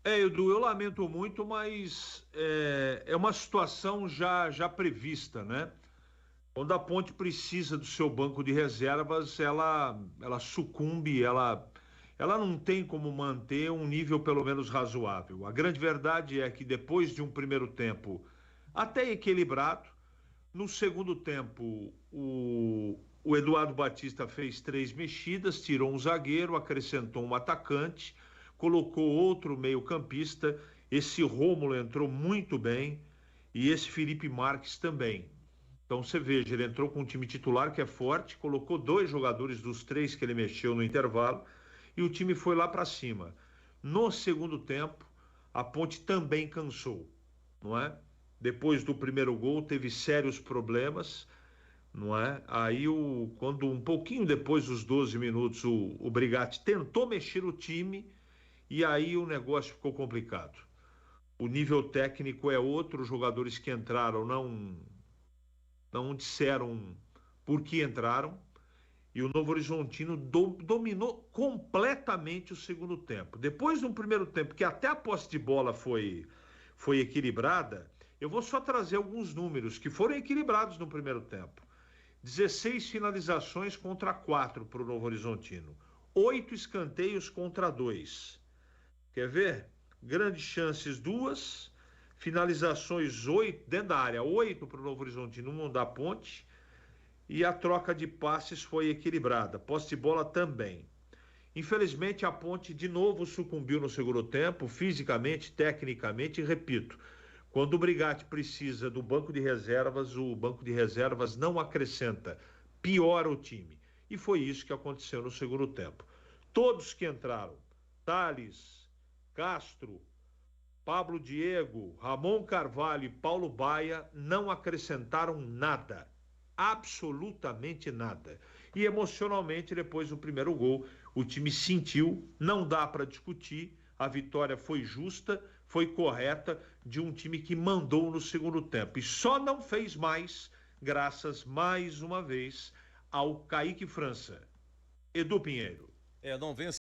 Edu, eu lamento muito, mas é uma situação já prevista, né? Quando a Ponte precisa do seu banco de reservas, ela sucumbe, ela não tem como manter um nível pelo menos razoável. A grande verdade é que depois de um primeiro tempo até equilibrado, no segundo tempo o Eduardo Batista fez três mexidas, tirou um zagueiro, acrescentou um atacante, colocou outro meio-campista. Esse Rômulo entrou muito bem e esse Felipe Marques também. Então você veja, ele entrou com um time titular que é forte, colocou dois jogadores dos três que ele mexeu no intervalo e o time foi lá para cima. No segundo tempo, a Ponte também cansou, não é? Depois do primeiro gol, teve sérios problemas, não é? Aí, quando um pouquinho depois dos 12 minutos, o Brigatti tentou mexer o time e aí o negócio ficou complicado. O nível técnico é outro, os jogadores que entraram não disseram por que entraram, e o Novo Horizontino dominou completamente o segundo tempo. Depois de um primeiro tempo que até a posse de bola foi equilibrada, eu vou só trazer alguns números que foram equilibrados no primeiro tempo. 16 finalizações contra 4 para o Novo Horizontino. 8 escanteios contra 2. Quer ver? Grandes chances, 2. Finalizações, 8 dentro da área. 8 para o Novo Horizontino, 1 da Ponte. E a troca de passes foi equilibrada. Posse de bola também. Infelizmente, a Ponte de novo sucumbiu no segundo tempo, fisicamente, tecnicamente, e repito, quando o Brigatti precisa do banco de reservas, o banco de reservas não acrescenta, piora o time. E foi isso que aconteceu no segundo tempo. Todos que entraram, Thales, Castro, Pablo Diego, Ramon Carvalho e Paulo Baia, não acrescentaram nada. Absolutamente nada. E emocionalmente, depois do primeiro gol, o time sentiu, não dá para discutir, a vitória foi justa, foi correta, de um time que mandou no segundo tempo. E só não fez mais, graças mais uma vez ao Kaique França. Edu Pinheiro. Não vence.